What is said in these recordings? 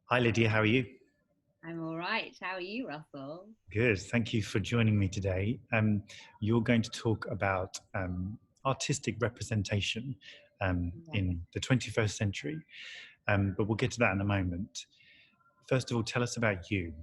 Hi Lydia, how are you? I'm all right. How are you, Russell? Good, thank you for joining me today. You're going to talk about artistic representation Yeah. in the 21st century, but we'll get to that in a moment. First of all, tell us about you.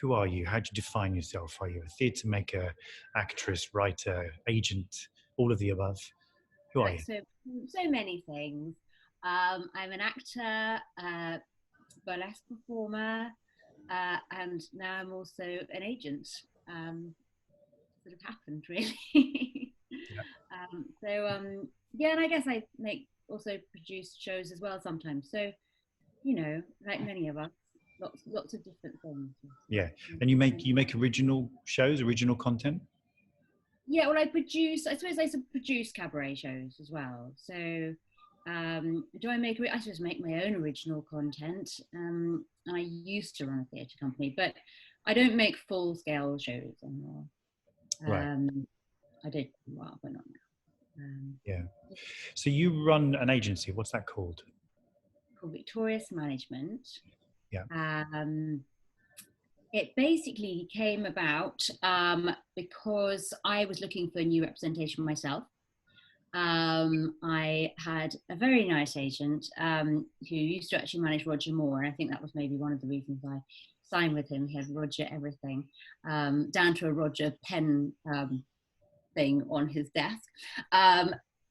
Who are you? How do you define yourself? Are you a theatre maker, actress, writer, agent, all of the above? Who are you? So many things. I'm an actor, burlesque performer, and now I'm also an agent. Sort of happened, really. Yeah. Yeah, and I guess I make also produce shows as well sometimes. So like many of us, lots of different things. Yeah, and you make original shows, original content. Yeah, well, I suppose I produce cabaret shows as well. So, do I make, I suppose make my own original content. And I used to run a theatre company, but I don't make full scale shows anymore. Right. I did for a while, but not now. Yeah. So you run an agency. What's that called? Called Victorious Management. Yeah. Um, it basically came about because I was looking for new representation myself. I had a very nice agent who used to actually manage Roger Moore, and I think that was maybe one of the reasons I signed with him. He had Roger everything, down to a Roger pen thing on his desk.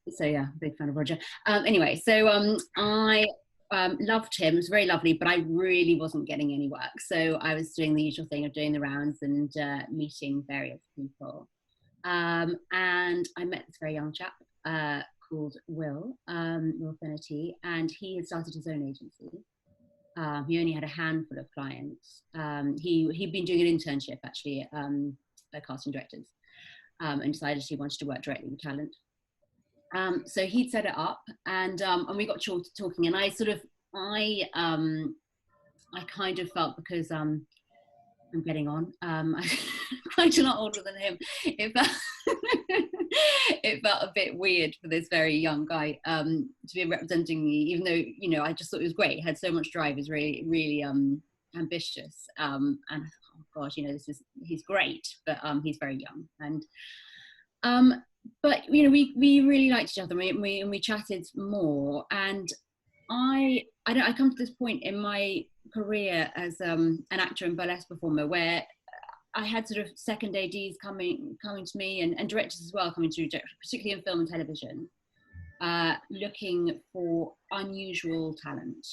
So yeah, big fan of Roger. Anyway, so I loved him. It was very lovely, but I really wasn't getting any work. So I was doing the usual thing of doing the rounds and meeting various people. And I met this very young chap called Will Finnerty, and he had started his own agency. He only had a handful of clients. He'd been doing an internship actually at casting directors, and decided he wanted to work directly with talent. So he'd set it up, and we got talking, and I kind of felt because I'm getting on. I'm quite a lot older than him. It felt, it felt a bit weird for this very young guy to be representing me, even though I just thought it was great. He had so much drive. He was really, really ambitious, and I thought, oh gosh, he's great, but he's very young. And but we really liked each other. And we chatted more, and I come to this point in my career as an actor and burlesque performer where I had sort of second ADs coming to me, and directors as well coming to, particularly in film and television, looking for unusual talent.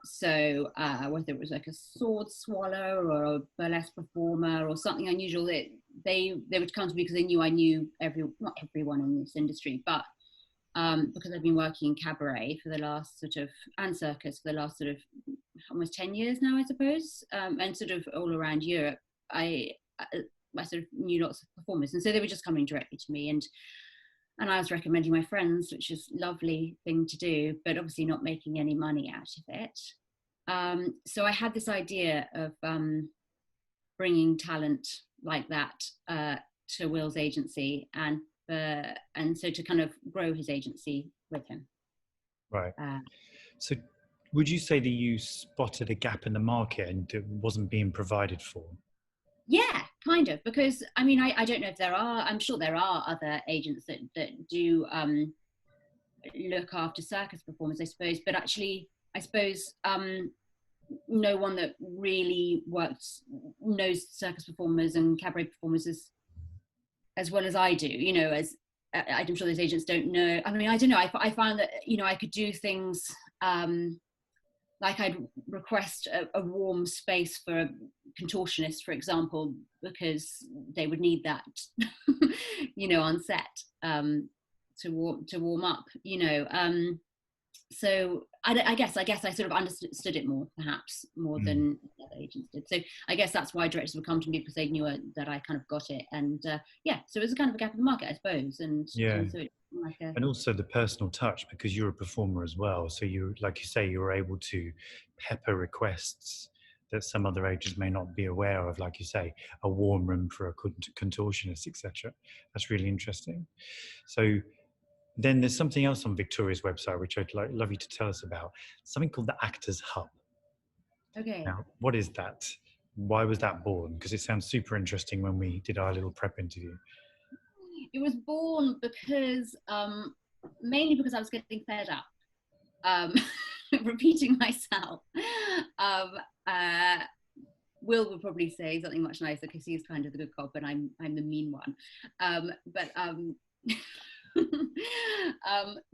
So whether it was like a sword swallow or a burlesque performer or something unusual, they would come to me because they knew I knew not everyone in this industry, but because I've been working in cabaret for the last and circus for the last almost 10 years now, I suppose, and sort of all around Europe, I sort of knew lots of performers, and so they were just coming directly to me, and I was recommending my friends, which is a lovely thing to do, but obviously not making any money out of it. So I had this idea of bringing talent like that to Will's agency, and so to kind of grow his agency with him. Right. Uh, So would you say that you spotted a gap in the market and it wasn't being provided for? yeah, kind of, because I don't know if there are. I'm sure there are other agents that do look after circus performers, I suppose, but actually, I suppose no one that really knows circus performers and cabaret performers as well as I do. As I'm sure those agents don't know. I don't know. I found that I could do things like I'd request a warm space for a contortionist, for example, because they would need that, on set to warm up. So I guess I sort of understood it more, perhaps more than the other agents did. So I guess that's why directors would come to me, because they knew that I kind of got it. And yeah, so it was a kind of a gap in the market, I suppose. And Yeah. and so it like And also the personal touch, because you're a performer as well. So you, like you say, you were able to pepper requests that some other agents may not be aware of, like you say, a warm room for a contortionist, etc. That's really interesting. So Then there's something else on Victoria's website, which I'd love you to tell us about. Something called the Actors Hub. Okay. Now, what is that? Why was that born? Because it sounds super interesting when we did our little prep interview. It was born because, mainly because I was getting fed up, repeating myself. Um, uh, Will would probably say something much nicer because he's kind of the good cop and I'm the mean one.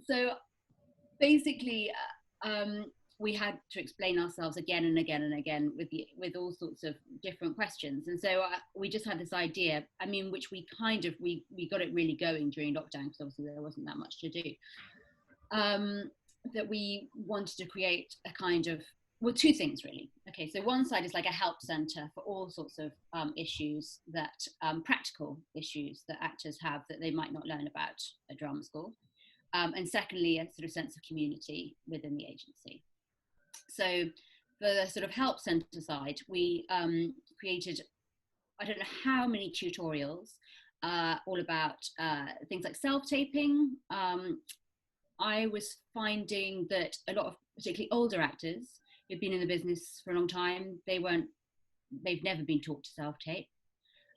So basically, we had to explain ourselves again and again and again with all sorts of different questions, and so we just had this idea. I mean, which we got it really going during lockdown because obviously there wasn't that much to do. That we wanted to create a kind of, well, two things really. Okay, so one side is like a help centre for all sorts of issues that practical issues that actors have that they might not learn about at drama school, and secondly, a sort of sense of community within the agency. So for the sort of help centre side, we created, I don't know how many tutorials all about things like self-taping. I was finding that a lot of particularly older actors who've been in the business for a long time, they've never been taught to self-tape.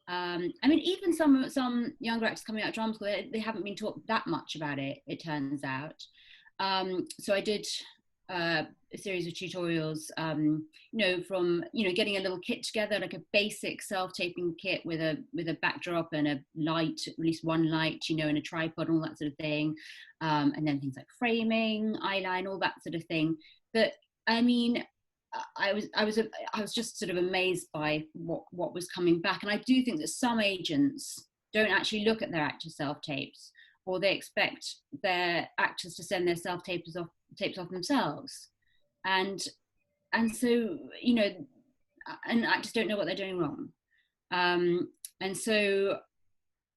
I mean, even some younger actors coming out of drama school, they haven't been taught that much about it, it turns out. So I did a series of tutorials, from getting a little kit together, like a basic self-taping kit with a backdrop and a light, at least one light, and a tripod, and all that sort of thing, and then things like framing, eyeline, all that sort of thing. But I mean, I was just sort of amazed by what was coming back, and I do think that some agents don't actually look at their actor self-tapes, or they expect their actors to send their self-tapes off themselves, and so and actors don't know what they're doing wrong, and so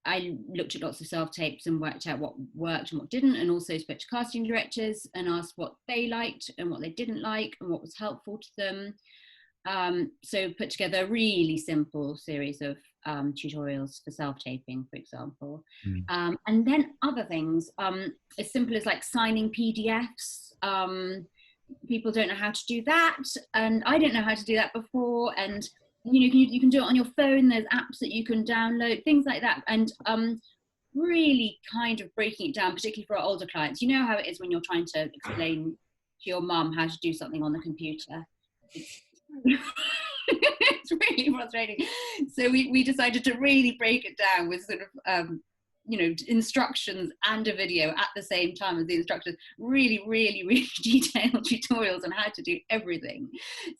I looked at lots of self-tapes and worked out what worked and what didn't, and also spoke to casting directors and asked what they liked and what they didn't like and what was helpful to them. So put together a really simple series of tutorials for self-taping, for example. And then other things, as simple as like signing PDFs. People don't know how to do that, and I didn't know how to do that before, and you can do it on your phone. There's apps that you can download, things like that, and really kind of breaking it down, particularly for our older clients. You know how it is when you're trying to explain to your mum how to do something on the computer. It's really frustrating. So we decided to really break it down with sort of instructions and a video at the same time as the instructors. Really, really, really detailed tutorials on how to do everything.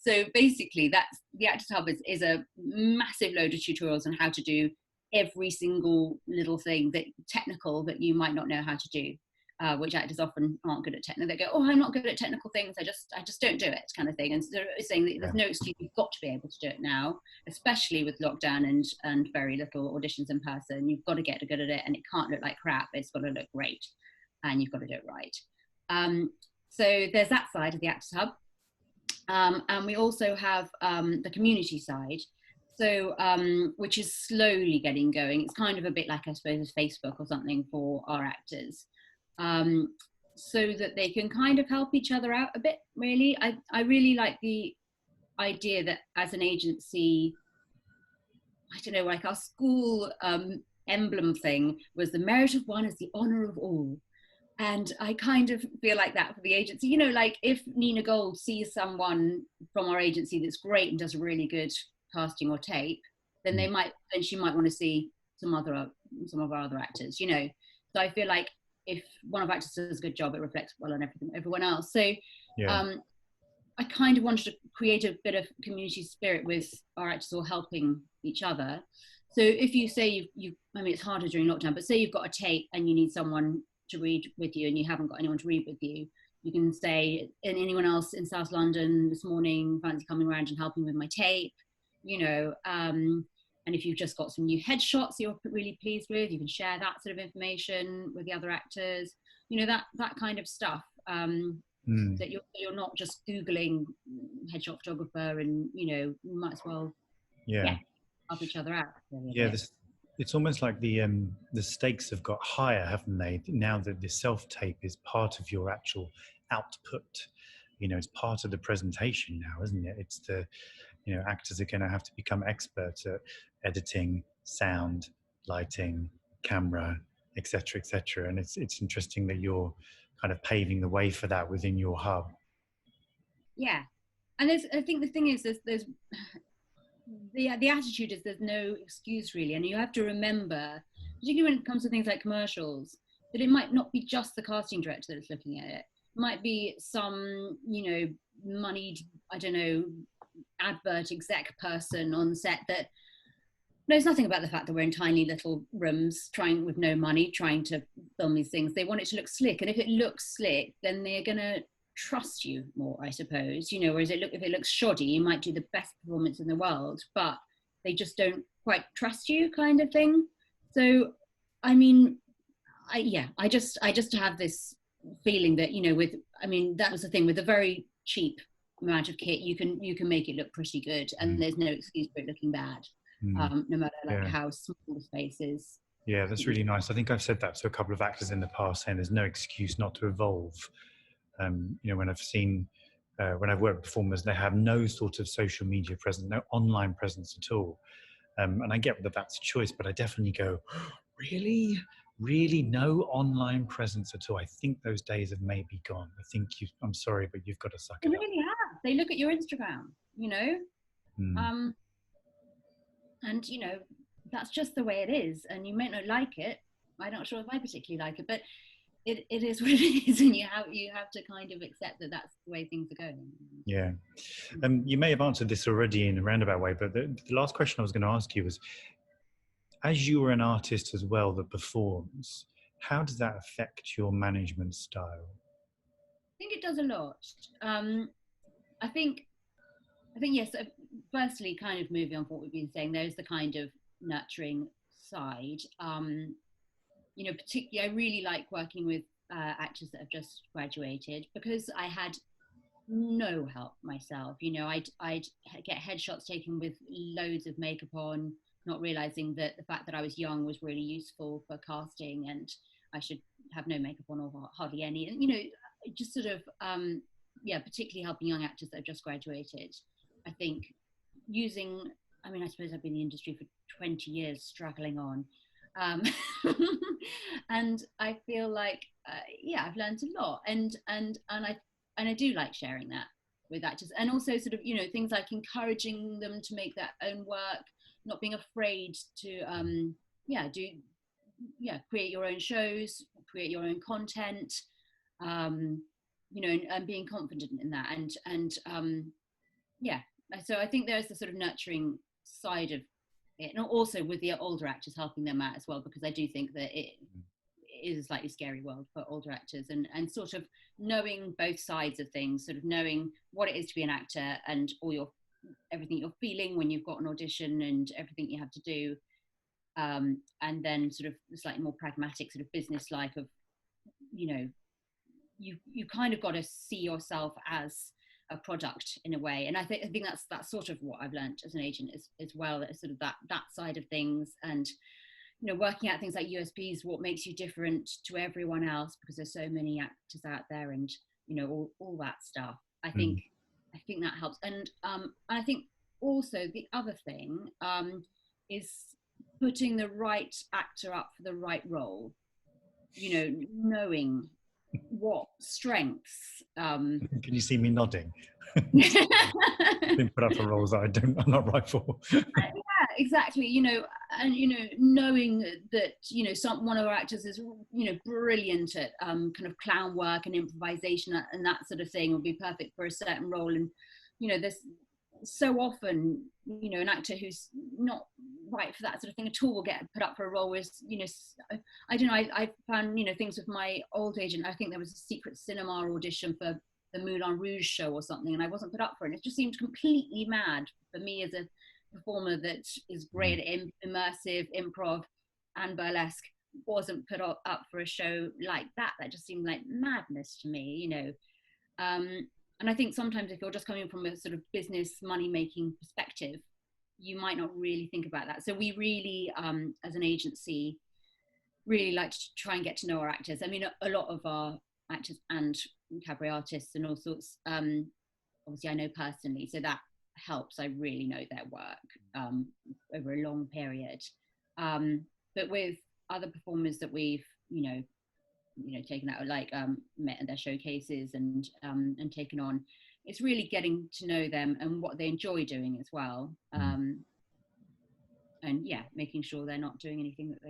So basically, that's the Actors Hub is a massive load of tutorials on how to do every single little thing technical that you might not know how to do. Which actors often aren't good at technical. They go, "Oh, I'm not good at technical things. I just don't do it," kind of thing. And so they're saying that there's no excuse. You've got to be able to do it now, especially with lockdown and very little auditions in person. You've got to get good at it, and it can't look like crap. It's got to look great, and you've got to do it right. So there's that side of the Actors Hub, and we also have the community side. So, which is slowly getting going. It's kind of a bit like, I suppose, Facebook or something for our actors. So that they can kind of help each other out a bit, really. I really like the idea that as an agency, I don't know, like our school emblem thing was the merit of one is the honour of all. And I kind of feel like that for the agency. Like if Nina Gold sees someone from our agency that's great and does a really good casting or tape, then she might want to see some of our other actors, So I feel like if one of our actors does a good job, it reflects well on everyone else. So I kind of wanted to create a bit of community spirit with our actors all helping each other. So if you say I mean, it's harder during lockdown, but say you've got a tape and you need someone to read with you and you haven't got anyone to read with you, you can say, and anyone else in South London this morning fancy coming around and helping with my tape, and if you've just got some new headshots you're really pleased with, you can share that sort of information with the other actors, that kind of stuff. That you're not just Googling headshot photographer, and you might as well help each other out. Really, it's almost like the stakes have got higher, haven't they? Now that the self tape is part of your actual output, it's part of the presentation now, isn't it? It's the actors are going to have to become experts at editing, sound, lighting, camera, etc., etc. And it's interesting that you're kind of paving the way for that within your hub. Yeah, and I think the thing is, there's the attitude is there's no excuse really, and you have to remember, particularly when it comes to things like commercials, that it might not be just the casting director that's looking at it. It might be some moneyed, I don't know, advert exec person on set that knows nothing about the fact that we're in tiny little rooms trying with no money trying to film these things. They want it to look slick, and if it looks slick, then they're going to trust you more, I suppose. Whereas if it looks shoddy, you might do the best performance in the world, but they just don't quite trust you, kind of thing. So I mean, I just have this feeling that that was the thing with a very cheap amount of kit, you can make it look pretty good, and there's no excuse for it looking bad. No matter how small the space is. Yeah, that's really nice. I think I've said that to a couple of actors in the past, saying there's no excuse not to evolve. When I've worked with performers, they have no sort of social media presence, no online presence at all. And I get that that's a choice, but I definitely go, really? Really no online presence at all? I think those days have maybe gone. I think I'm sorry, but you've got to suck it up. They really have. They look at your Instagram, and that's just the way it is, and you may not like it. I'm not sure if I particularly like it, but it is what it is, and you have to kind of accept that that's the way things are going. Yeah. You may have answered this already in a roundabout way, but the last question I was going to ask you was, as you are an artist as well that performs, how does that affect your management style? I think it does a lot. I think yes. Firstly, kind of moving on from what we've been saying, there's the kind of nurturing side. Particularly, I really like working with actors that have just graduated, because I had no help myself. I'd get headshots taken with loads of makeup on, not realizing that the fact that I was young was really useful for casting, and I should have no makeup on or hardly any. And just sort of particularly helping young actors that have just graduated. I think I suppose I've been in the industry for 20 years, struggling on. And I feel like I've learned a lot, and I do like sharing that with actors, and also sort of things like encouraging them to make their own work, not being afraid to create your own shows, create your own content, and being confident in that, and so I think there's the sort of nurturing side of it, and also with the older actors, helping them out as well, because I do think that it is a slightly scary world for older actors, and sort of knowing both sides of things, sort of knowing what it is to be an actor, and everything you're feeling when you've got an audition, and everything you have to do, and then sort of slightly more pragmatic sort of business life of you kind of got to see yourself as a product in a way. And I think that's sort of what I've learned as an agent as well, sort of that side of things, and working out things like USPs, what makes you different to everyone else, because there's so many actors out there, and all that stuff. I think that helps. And I think also the other thing is putting the right actor up for the right role, knowing what strengths. Can you see me nodding? Been put up for roles that I'm not right for. Yeah, exactly. And knowing that one of our actors is brilliant at kind of clown work and improvisation and that sort of thing, would be perfect for a certain role. And there's so often an actor who's not right for that sort of thing at all will get put up for a role where I don't know, I found things with my old agent. I think there was a secret cinema audition for the Moulin Rouge show or something, and I wasn't put up for it. It just seemed completely mad for me as a performer that is great at immersive improv and burlesque, wasn't put up for a show like that. That just seemed like madness to me, and I think sometimes if you're just coming from a sort of business money making perspective, you might not really think about that. So we really, as an agency, really like to try and get to know our actors. I mean, a lot of our actors and cabaret artists and all sorts, obviously I know personally, so that helps. I really know their work over a long period. But with other performers that we've, taken out, like met at their showcases and taken on, it's really getting to know them and what they enjoy doing as well. And yeah, making sure they're not doing anything that's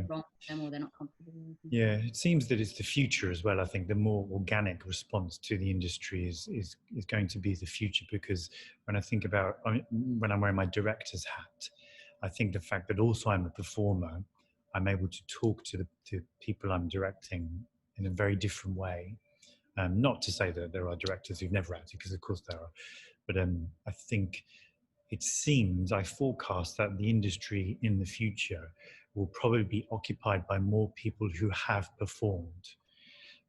wrong with them or they're not comfortable with. Yeah, it seems that it's the future as well. I think the more organic response to the industry is going to be the future, because when I think about, when I'm wearing my director's hat, I think the fact that also I'm a performer, I'm able to talk to the people I'm directing in a very different way. Not to say that there are directors who've never acted, because of course there are, but I think it seems, I forecast that the industry in the future will probably be occupied by more people who have performed,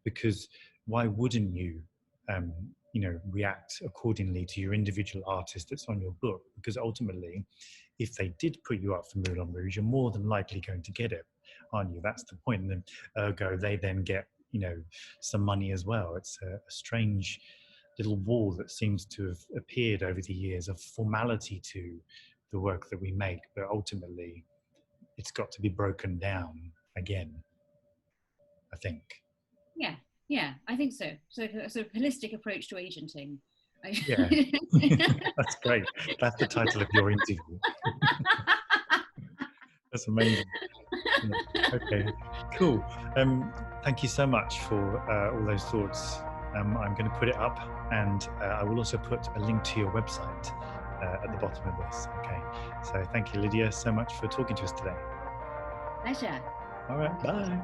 because why wouldn't you, react accordingly to your individual artist that's on your book? Because ultimately, if they did put you up for Moulin Rouge, you're more than likely going to get it, aren't you? That's the point. And then, ergo, they then get, some money as well. It's a strange little wall that seems to have appeared over the years of formality to the work that we make, but ultimately it's got to be broken down again, I think. Yeah, I think so. So a sort of holistic approach to agenting. Yeah, that's great. That's the title of your interview. That's amazing. Okay, cool. Thank you so much for all those thoughts. I'm going to put it up, and I will also put a link to your website at the bottom of this. Okay, so thank you, Lydia, so much for talking to us today. Pleasure. All right, bye.